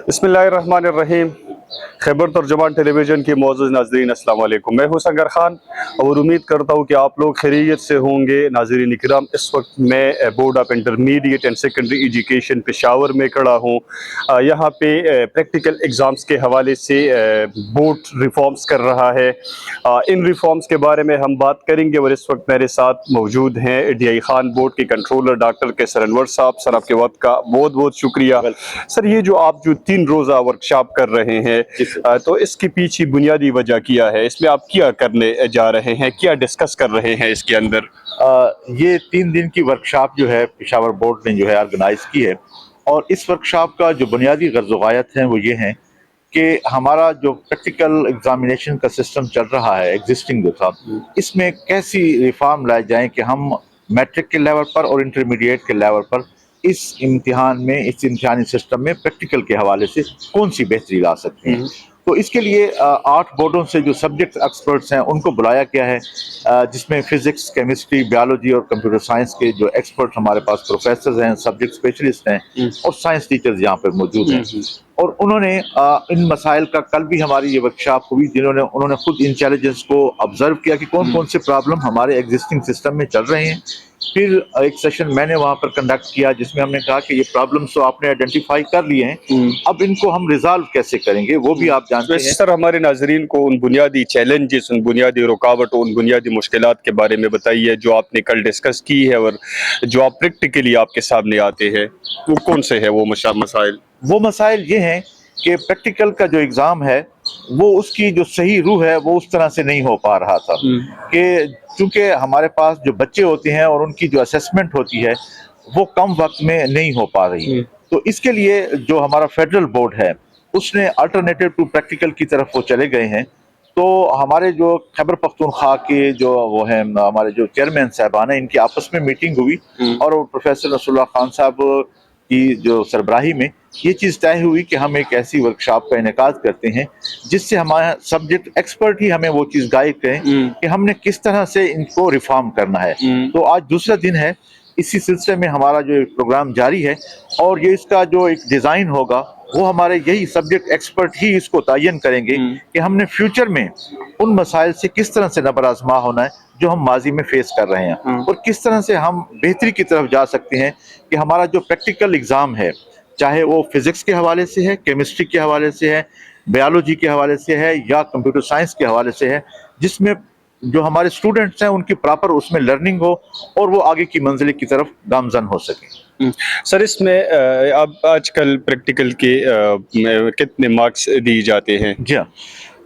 बिस्मिल्लाहिर्रहमानिर्रहीम। खैबर तर्जुमान टेलीविज़न के मौजूद नाज़रीन अस्सलाम वालेकुम। मैं हूं संगर खान और उम्मीद करता हूं कि आप लोग खैरियत से होंगे। नाज़रीन इकराम, इस वक्त मैं board of intermediate and secondary education Peshawar में खड़ा हूं। यहाँ पे प्रैक्टिकल एग्ज़ाम्स के हवाले से बोर्ड रिफॉर्म्स कर रहा है। इन रिफॉर्म्स के बारे में हम बात करेंगे और इस वक्त मेरे साथ मौजूद हैं DI खान बोर्ड के कंट्रोलर डॉक्टर कैसर अनवर साहब। सर, आपके वक्त का बहुत बहुत शुक्रिया। सर, ये जो आप जो 3 रोज़ा वर्कशॉप कर रहे हैं, तो इसके पीछे बुनियादी वजह क्या है? इसमें आप क्या करने जा रहे हैं, क्या डिस्कस कर रहे हैं इसके अंदर? ये 3 दिन की वर्कशॉप जो है पेशावर बोर्ड ने जो है ऑर्गेनाइज की है, और इस वर्कशॉप का जो बुनियादी गर्ज़ ग़ायत हैं वो ये हैं कि हमारा जो प्रैक्टिकल एग्जामिनेशन का सिस्टम चल रहा है एग्जिस्टिंग जो था, इसमें कैसी रिफॉर्म लाए जाएं कि हम मैट्रिक के लेवल पर और इंटरमीडिएट के लेवल पर इस इम्तिहान में, इस इम्तिहानी सिस्टम में प्रैक्टिकल के हवाले से कौन सी बेहतरी ला सकते हैं। तो इसके लिए 8 बोर्डों से जो सब्जेक्ट एक्सपर्ट्स हैं उनको बुलाया गया है, जिसमें फिजिक्स, केमिस्ट्री, बायोलॉजी और कंप्यूटर साइंस के जो एक्सपर्ट हमारे पास प्रोफेसर हैं, सब्जेक्ट स्पेशलिस्ट हैं और साइंस टीचर्स यहाँ पर मौजूद हैं। और उन्होंने इन मसाइल का, कल भी हमारी ये वर्कशॉप हुई जिन्होंने उन्होंने खुद इंटेलिजेंस को ऑब्जर्व किया कि कौन कौन से प्रॉब्लम हमारे एग्जिस्टिंग सिस्टम में चल रहे हैं। फिर एक सेशन मैंने वहाँ पर कंडक्ट किया जिसमें हमने कहा कि ये प्रॉब्लम्स तो आपने आइडेंटिफाई कर लिए हैं, अब इनको हम रिजॉल्व कैसे करेंगे वो भी आप जानते हैं। सर, हमारे नाजरीन को उन बुनियादी चैलेंजेस, उन बुनियादी रुकावटों, उन बुनियादी मुश्किलात के बारे में बताइए जो आपने कल डिस्कस की है और जो आप प्रैक्टिकली आपके सामने आते हैं, वो कौन से है वो मसाइल? वो मसाइल ये हैं कि प्रैक्टिकल का जो एग्ज़ाम है वो उसकी जो सही रूह है वो उस तरह से नहीं हो पा रहा था कि चूँकि हमारे पास जो बच्चे होते हैं और उनकी जो असेसमेंट होती है वो कम वक्त में नहीं हो पा रही। तो इसके लिए जो हमारा फेडरल बोर्ड है उसने अल्टरनेटिव टू प्रैक्टिकल की तरफ वो चले गए हैं। तो हमारे जो खैबर पख्तूनख्वा के जो वो हैं, हमारे जो चेयरमैन साहबान हैं, इनकी आपस में मीटिंग हुई और प्रोफेसर नसरुल्लाह खान साहब की जो सरबराही में ये चीज़ तय हुई कि हम एक ऐसी वर्कशॉप का इनेकाद करते हैं जिससे हमारा सब्जेक्ट एक्सपर्ट ही हमें वो चीज़ गाइड करें कि हमने किस तरह से इनको रिफॉर्म करना है। तो आज दूसरा दिन है, इसी सिलसिले में हमारा जो प्रोग्राम जारी है और ये इसका जो एक डिज़ाइन होगा वो हमारे यही सब्जेक्ट एक्सपर्ट ही इसको तयन करेंगे कि हमने फ्यूचर में उन मसाइल से किस तरह से नबर आजमा होना है जो हम माजी में फेस कर रहे हैं और किस तरह से हम बेहतरी की तरफ जा सकते हैं कि हमारा जो प्रैक्टिकल एग्ज़ाम है, चाहे वो फिज़िक्स के हवाले से है, केमिस्ट्री के हवाले से है, बायोलॉजी के हवाले से है या कंप्यूटर साइंस के हवाले से है, जिसमें जो हमारे स्टूडेंट्स हैं उनकी प्रॉपर उसमें लर्निंग हो और वो आगे की मंजिल की तरफ गामजन हो सके। सर, इसमें अब आजकल प्रैक्टिकल के कितने मार्क्स दिए जाते हैं? जी हाँ,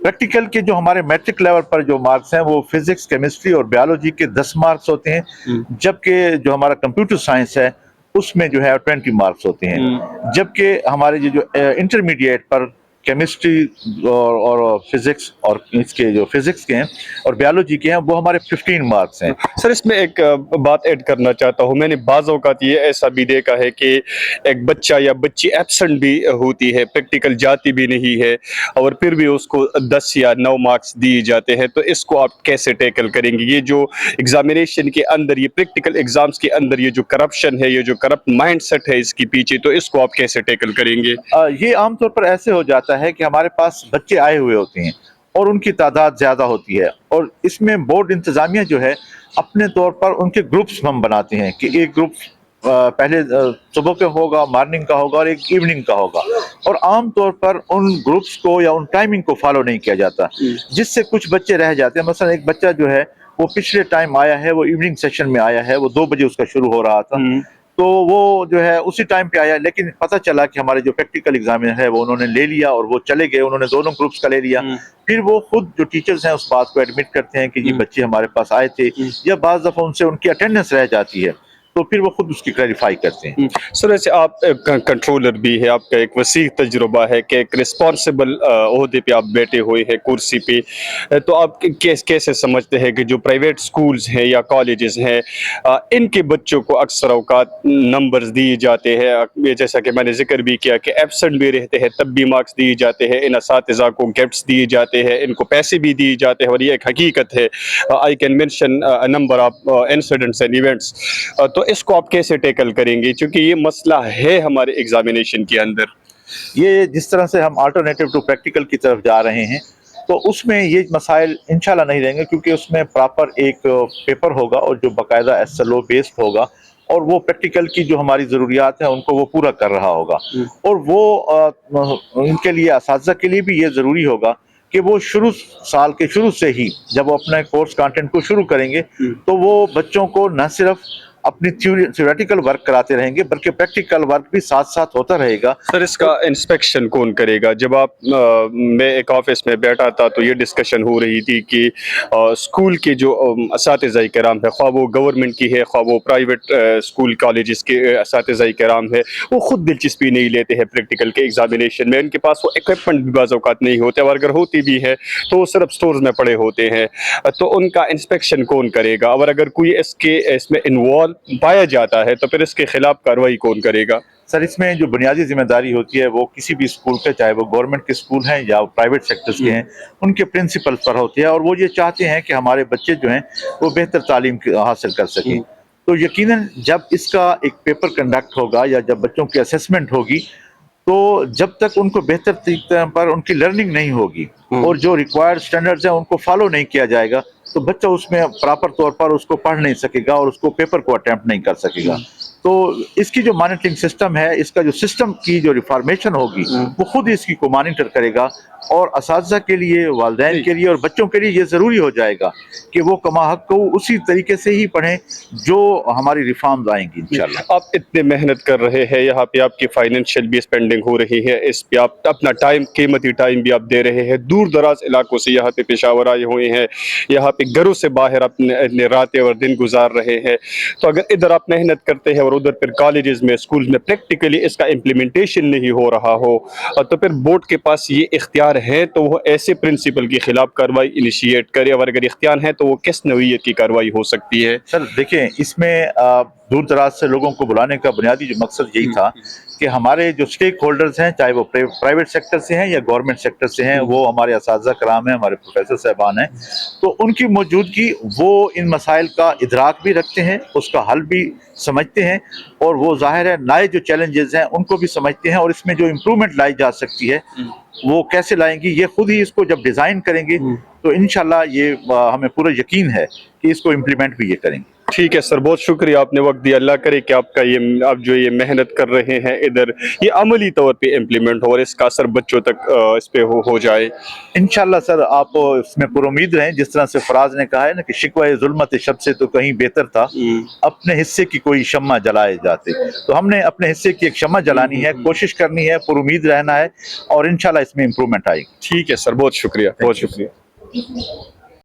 प्रैक्टिकल के जो हमारे मैट्रिक लेवल पर जो मार्क्स हैं वो फिजिक्स, केमिस्ट्री और बायोलॉजी के 10 मार्क्स होते हैं, जबकि जो हमारा कंप्यूटर साइंस है उसमें जो है 20 मार्क्स होते हैं। जबकि हमारे जो इंटरमीडिएट पर केमिस्ट्री और फिजिक्स और इसके जो फिजिक्स के हैं और बायोलॉजी के हैं वो हमारे 15 मार्क्स हैं। सर, इसमें एक बात ऐड करना चाहता हूँ। मैंने बाज़ औक़ात ये ऐसा भी देखा है कि एक बच्चा या बच्ची एब्सेंट भी होती है, प्रैक्टिकल जाती भी नहीं है और फिर भी उसको 10 या 9 मार्क्स दिए जाते हैं। तो इसको आप कैसे टैकल करेंगे? ये जो एग्जामिनेशन के अंदर, ये प्रैक्टिकल एग्जाम्स के अंदर ये जो करप्शन है, ये जो करप्ट माइंडसेट है इसके पीछे, तो इसको आप कैसे टैकल करेंगे? ये आमतौर पर ऐसे हो जाता है कि हमारे पास बच्चे आए हुए होते हैं और उनकी तादाद ज़्यादा होती है और इसमें बोर्ड इंतज़ामिया जो है अपने तौर पर उनके ग्रुप्स हम बनाते हैं कि एक ग्रुप पहले सुबह का होगा, मॉर्निंग का होगा और एक इवनिंग का होगा, और आम तौर पर उन ग्रुप्स को या उन टाइमिंग को फॉलो नहीं किया जाता, जिससे कुछ बच्चे रह जाते हैं। मसलन एक बच्चा जो है वो पिछले टाइम आया है, वो इवनिंग सेशन में आया है, वो 2 बजे उसका शुरू हो रहा था, तो वो जो है उसी टाइम पे आया, लेकिन पता चला कि हमारे जो प्रैक्टिकल एग्जामिनर है वो उन्होंने ले लिया और वो चले गए, उन्होंने दोनों ग्रुप्स का ले लिया। फिर वो खुद जो टीचर्स हैं उस बात को एडमिट करते हैं कि ये बच्चे हमारे पास आए थे, या बाज़ दफ़ा उनसे उनकी अटेंडेंस रह जाती है तो फिर वो खुद उसकी क्लैरिफाई करते हैं। सर, वैसे आप कंट्रोलर भी है, आपका एक वसी तजुर्बा है कि एक रिस्पॉन्सिबल ओहदे पे आप बैठे हुए हैं, कुर्सी पे, तो आप कैसे समझते हैं कि जो प्राइवेट स्कूल्स हैं या कॉलेजेस हैं, इनके बच्चों को अक्सर औकात नंबर्स दिए जाते हैं, जैसा कि मैंने जिक्र भी किया कि एब्सेंट भी रहते हैं तब भी मार्क्स दिए जाते हैं, इन असातिज़ा को गिफ्ट्स दिए जाते हैं, इनको पैसे भी दिए जाते हैं, और ये एक हकीकत है। I can mention number of incidents and events. तो इसको आप कैसे टैकल करेंगे, क्योंकि ये मसला है हमारे एग्जामिनेशन के अंदर? یہ جس طرح سے ہم آلٹرنیٹو ٹو پریکٹیکل کی طرف جا رہے ہیں تو اس میں یہ مسائل انشاءاللہ نہیں رہیں گے، کیونکہ اس میں پراپر ایک پیپر ہوگا اور جو باقاعدہ SLO بیسڈ ہوگا، اور وہ پریکٹیکل کی جو ہماری ضروریات ہیں ان کو وہ پورا کر رہا ہوگا، اور وہ ان کے لیے اساتذہ کے لیے بھی یہ ضروری ہوگا کہ وہ سال کے شروع سے ہی جب وہ اپنے کورس کانٹینٹ کو شروع کریں گے تو وہ بچوں کو نہ صرف اپنی تھیوریٹیکل ورک کراتے رہیں گے بلکہ پریکٹیکل ورک بھی ساتھ ساتھ ہوتا رہے گا۔ سر اس کا انسپیکشن کون کرے گا؟ جب آپ میں ایک آفس میں بیٹھا تھا تو یہ ڈسکشن ہو رہی تھی کہ اسکول کے جو اساتذہ کرام ہے، خواہ وہ گورنمنٹ کی ہے خواہ وہ پرائیویٹ اسکول کالجز کے اساتذہ کرام ہے، وہ خود دلچسپی نہیں لیتے ہیں پریکٹیکل کے ایگزامینیشن میں، ان کے پاس وہ اکوپمنٹ بھی بعض اوقات نہیں ہوتے، اور اگر ہوتی بھی ہے تو وہ صرف سٹورز میں پڑے ہوتے ہیں، تو ان کا انسپیکشن کون کرے گا؟ اور اگر کوئی اس میں انوالو پایا جاتا ہے تو پھر اس کے خلاف کارروائی کون کرے گا؟ سر اس میں جو بنیادی ذمہ داری ہوتی ہے وہ کسی بھی اسکول کے، چاہے وہ گورنمنٹ کے اسکول ہیں یا پرائیویٹ سیکٹرز کے ہیں، ان کے پرنسپل پر ہوتی ہے، اور وہ یہ چاہتے ہیں کہ ہمارے بچے جو ہیں وہ بہتر تعلیم حاصل کر سکیں۔ تو یقیناً جب اس کا ایک پیپر کنڈکٹ ہوگا یا جب بچوں کی اسیسمنٹ ہوگی تو جب تک ان کو بہتر طریقے پر ان کی لرننگ نہیں ہوگی اور جو ریکوائرڈ سٹینڈرڈز ہیں ان کو فالو نہیں کیا جائے گا تو بچہ اس میں پراپر طور پر اس کو پڑھ نہیں سکے گا اور اس کو پیپر کو اٹیمپٹ نہیں کر سکے گا۔ تو اس کی جو مانیٹرنگ سسٹم ہے، اس کا جو سسٹم کی جو ریفارمیشن ہوگی وہ خود اس کی کو مانیٹر کرے گا، اور اساتذہ کے لیے، والدین کے لیے اور بچوں کے لیے یہ ضروری ہو جائے گا کہ وہ کما حق کو اسی طریقے سے ہی پڑھیں جو ہماری ریفارمز آئیں گی انشاءاللہ۔ آپ اتنے محنت کر رہے ہیں، یہاں پہ آپ کی فائنینشیل بھی اسپینڈنگ ہو رہی ہے، اس پہ آپ اپنا ٹائم، قیمتی ٹائم بھی آپ دے رہے ہیں، دور دراز علاقوں سے یہاں پہ پشاور آئے ہوئے ہیں، یہاں پہ گھروں سے باہر اپنے راتیں اور دن گزار رہے ہیں، تو اگر ادھر آپ محنت کرتے ہیں اور ادھر پھر کالجز میں، اسکولز میں پریکٹیکلی اس کا امپلیمنٹیشن نہیں ہو رہا ہو، تو پھر بورڈ کے پاس یہ اختیار ہے تو وہ ایسے پرنسپل کی خلاف کارروائی انیشیٹ کرے، اور اگر اختیار ہے تو وہ کس نوعیت کی کارروائی ہو سکتی ہے؟ سر دیکھیں، اس میں دور دراز سے لوگوں کو بلانے کا بنیادی جو مقصد یہی تھا کہ ہمارے جو اسٹیک ہولڈرز ہیں، چاہے وہ پرائیویٹ سیکٹر سے ہیں یا گورنمنٹ سیکٹر سے ہیں، وہ ہمارے اساتذہ کرام ہیں، ہمارے پروفیسر صاحبان ہیں، تو ان کی موجودگی وہ ان مسائل کا ادراک بھی رکھتے ہیں، اس کا حل بھی سمجھتے ہیں، اور وہ ظاہر ہے نئے جو چیلنجز ہیں ان کو بھی سمجھتے ہیں، اور اس میں جو امپرومنٹ لائی جا سکتی ہے وہ کیسے لائیں گی، یہ خود ہی اس کو جب ڈیزائن کریں گے تو انشاءاللہ یہ ہمیں پورا یقین ہے کہ اس کو امپلیمنٹ بھی یہ کریں گے۔ ٹھیک ہے سر، بہت شکریہ، آپ نے وقت دیا، اللہ کرے کہ آپ کا آپ جو یہ محنت کر رہے ہیں ادھر یہ عملی طور پہ امپلیمنٹ ہو اور اس کا اثر بچوں تک اس پہ ہو جائے انشاءاللہ سر، آپ اس میں پر امید رہیں، جس طرح سے فراز نے کہا ہے نا کہ شکوہ ظلمت شب سے تو کہیں بہتر تھا اپنے حصے کی کوئی شمع جلائے جاتے، تو ہم نے اپنے حصے کی ایک شمع جلانی ہے، کوشش کرنی ہے، پر امید رہنا ہے، اور انشاءاللہ اس میں امپرومنٹ آئے گی۔ ٹھیک ہے سر، بہت شکریہ، بہت شکریہ۔